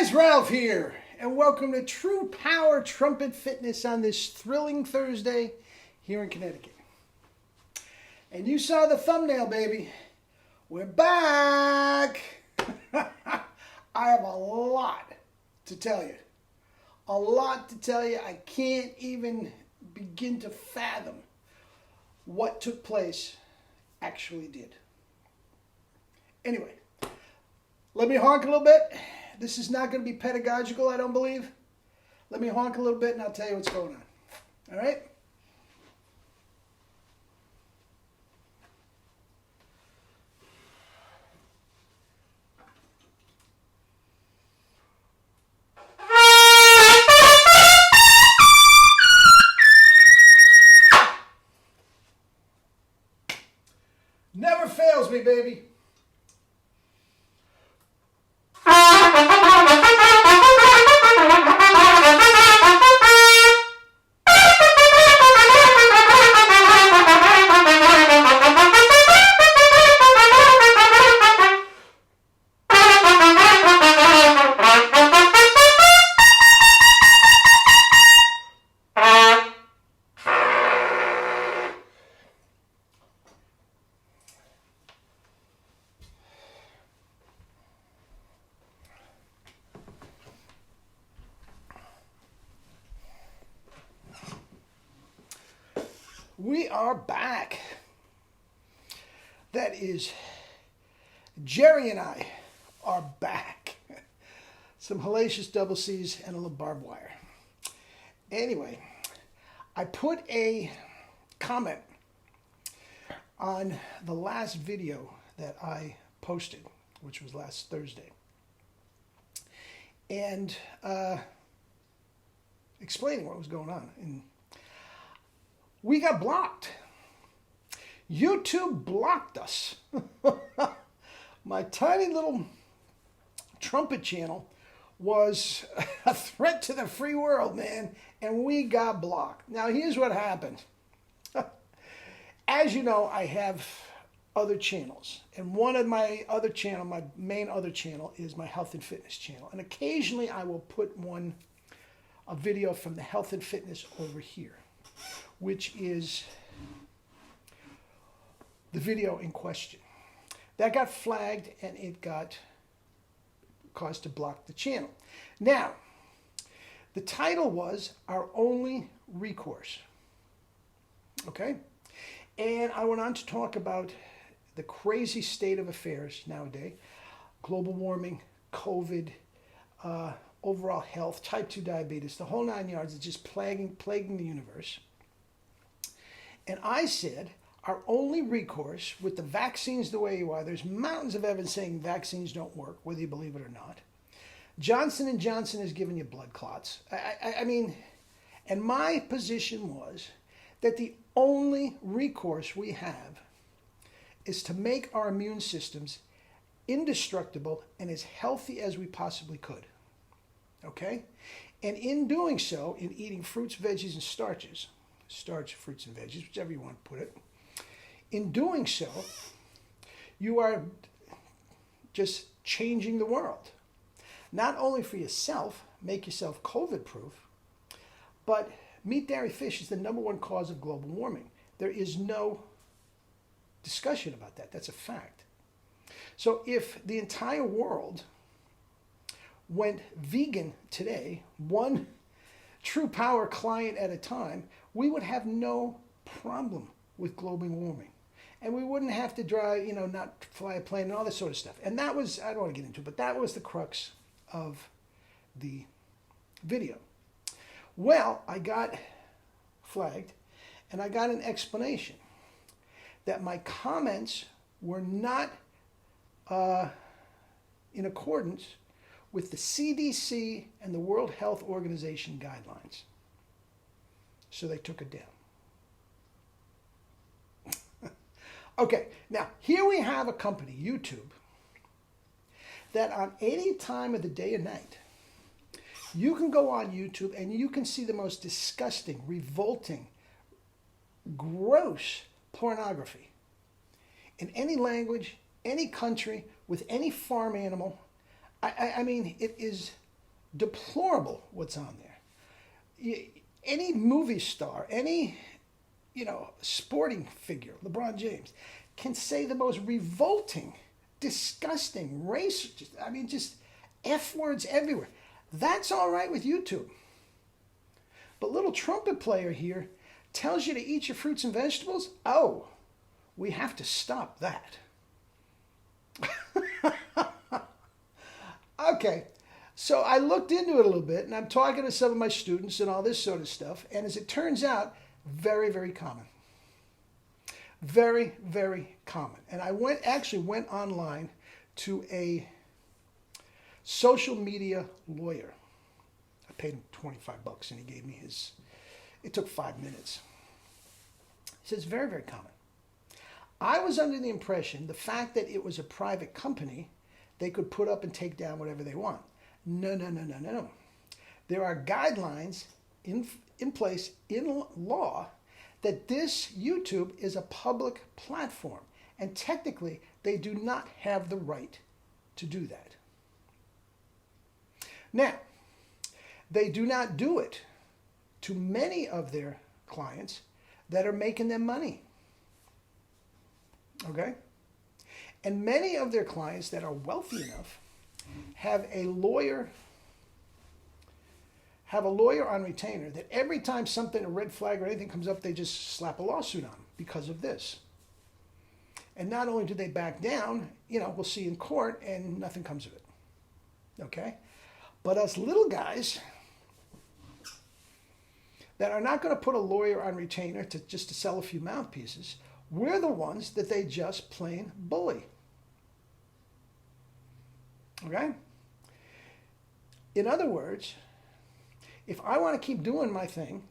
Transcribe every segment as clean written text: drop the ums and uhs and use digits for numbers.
guys, Ralph here, and welcome to True Power Trumpet Fitness on this thrilling Thursday here in Connecticut. And you saw the thumbnail, baby. We're back. I have a lot to tell you. A lot to tell you. I can't even begin to fathom what took place actually did. Anyway, let me honk a little bit. This is not going to be pedagogical, I don't believe. Let me honk a little bit and I'll tell you what's going on. All right? Never fails me, baby. We are back. That is, Jerry and I are back. Some hellacious double C's and a little barbed wire. Anyway, I put a comment on the last video that I posted, which was last Thursday, and explaining what was going on. And we got blocked. YouTube blocked us. My tiny little trumpet channel was a threat to the free world, man, and we got blocked. Now, here's what happened. As you know, I have other channels, and one of my other channel, my main other channel, is my health and fitness channel, and occasionally I will put a video from the health and fitness over here, which is the video in question. That got flagged and it got caused to block the channel. Now, the title was Our Only Recourse. Okay? And I went on to talk about the crazy state of affairs nowadays. Global warming, COVID, overall health, type 2 diabetes, the whole 9 yards is just plaguing the universe. And I said, our only recourse with the vaccines the way you are, there's mountains of evidence saying vaccines don't work, whether you believe it or not. Johnson & Johnson has given you blood clots. I mean, and my position was that the only recourse we have is to make our immune systems indestructible and as healthy as we possibly could. Okay? And in doing so, in eating fruits, veggies, and starches, starch, fruits, and veggies, whichever you want to put it. In doing so, you are just changing the world. Not only for yourself, make yourself COVID-proof, but meat, dairy, fish is the #1 cause of global warming. There is no discussion about that. That's a fact. So if the entire world went vegan today, one True Power client at a time, we would have no problem with global warming. And we wouldn't have to drive, not fly a plane and all this sort of stuff. And that was, I don't want to get into it, but that was the crux of the video. Well, I got flagged and I got an explanation that my comments were not in accordance with the CDC and the World Health Organization guidelines. So they took it down. Okay, now here we have a company, YouTube, that on any time of the day or night, you can go on YouTube and you can see the most disgusting, revolting, gross pornography in any language, any country, with any farm animal. I mean, it is deplorable what's on there. Any movie star, any, sporting figure, LeBron James, can say the most revolting, disgusting, racist, just F words everywhere. That's all right with YouTube. But little trumpet player here tells you to eat your fruits and vegetables. Oh, we have to stop that. Okay, so I looked into it a little bit, and I'm talking to some of my students and all this sort of stuff, and as it turns out, very, very common. Very, very common. And I actually went online to a social media lawyer. I paid him $25 and he gave me it took 5 minutes. He says, very, very common. I was under the impression the fact that it was a private company, they could put up and take down whatever they want. No, no, no, no, no, no. There are guidelines in place in law that this YouTube is a public platform, and technically they do not have the right to do that. Now, they do not do it to many of their clients that are making them money. Okay? And many of their clients that are wealthy enough have a lawyer on retainer that every time something, a red flag or anything comes up, they just slap a lawsuit on because of this. And not only do they back down, we'll see in court and nothing comes of it. Okay? But us little guys that are not going to put a lawyer on retainer just to sell a few mouthpieces, we're the ones that they just plain bully. Okay? In other words, if I want to keep doing my thing,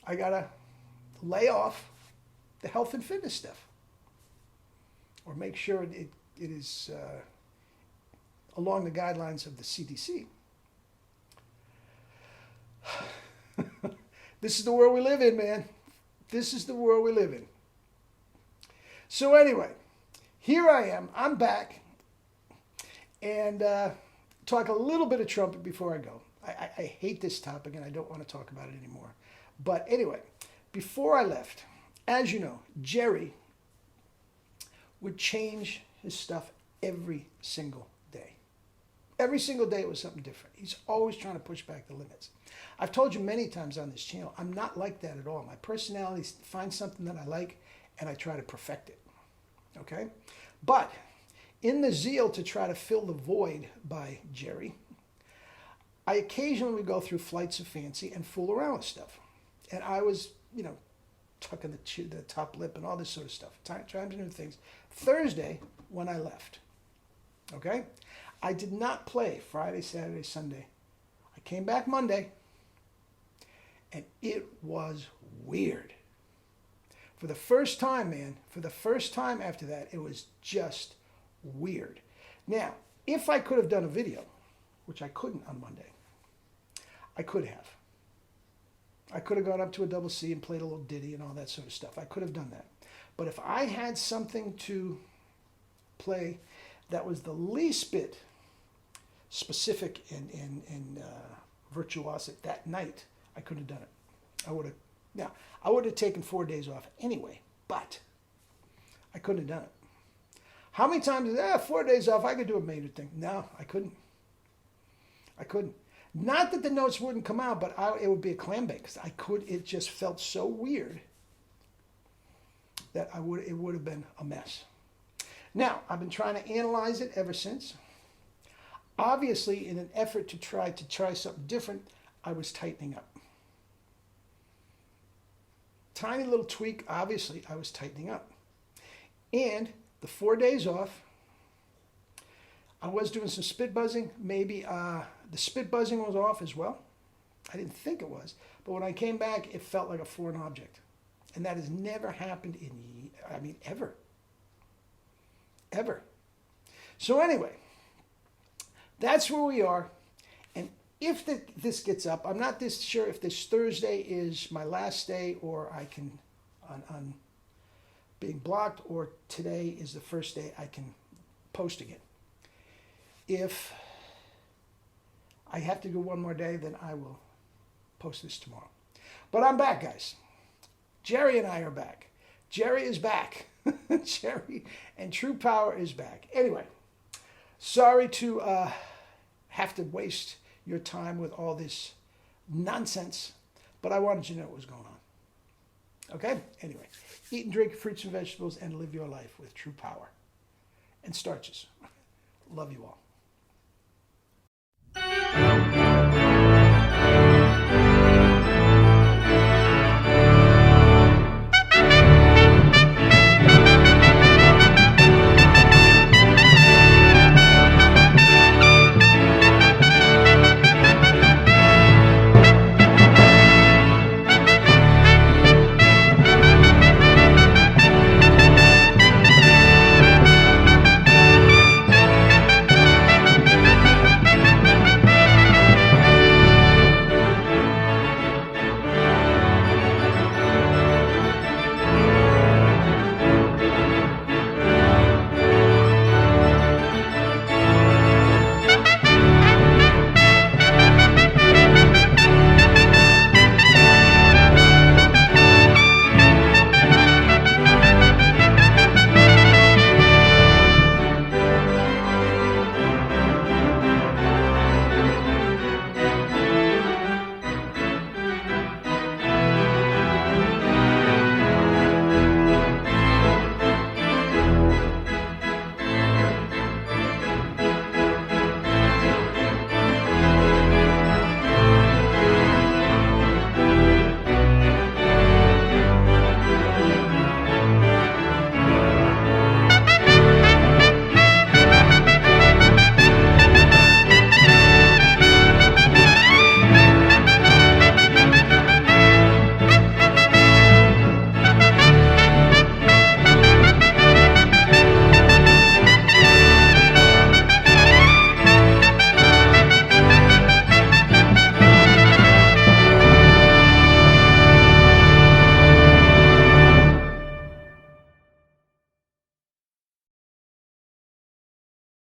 I got to lay off the health and fitness stuff. Or make sure it is along the guidelines of the CDC. This is the world we live in, man. This is the world we live in. So anyway, here I am. I'm back. And talk a little bit of trumpet before I go. I hate this topic and I don't want to talk about it anymore. But anyway, before I left, as you know, Jerry would change his stuff every single day. Every single day it was something different. He's always trying to push back the limits. I've told you many times on this channel, I'm not like that at all. My personality is to find something that I like and I try to perfect it. Okay? But in the zeal to try to fill the void by Jerry, I occasionally would go through flights of fancy and fool around with stuff. And I was, tucking the top lip and all this sort of stuff, trying to do things. Thursday, when I left, okay, I did not play Friday, Saturday, Sunday. I came back Monday, and it was weird. For the first time, man, after that, it was just weird. Now, if I could have done a video, which I couldn't on Monday, I could have. I could have gone up to a double C and played a little ditty and all that sort of stuff. I could have done that. But if I had something to play that was the least bit specific and virtuosic that night, I couldn't have done it. I would have taken 4 days off anyway, but I couldn't have done it. How many times did 4 days off, I could do a major thing? No, I couldn't. Not that the notes wouldn't come out, but it would be a clam bake. It just felt so weird that it would have been a mess. Now, I've been trying to analyze it ever since. Obviously, in an effort to try something different, I was tightening up. Tiny little tweak, obviously, I was tightening up. And the 4 days off, I was doing some spit buzzing. Maybe the spit buzzing was off as well. I didn't think it was. But when I came back, it felt like a foreign object. And that has never happened ever. Ever. So anyway, that's where we are. And if this gets up, I'm not this sure if this Thursday is my last day or I can, on being blocked, or today is the first day I can post again. If I have to go one more day, then I will post this tomorrow. But I'm back, guys. Jerry and I are back. Jerry is back. Jerry and True Power is back. Anyway, sorry to have to waste your time with all this nonsense, but I wanted you to know what was going on. Okay? Anyway, eat and drink fruits and vegetables and live your life with true power and starches. Love you all.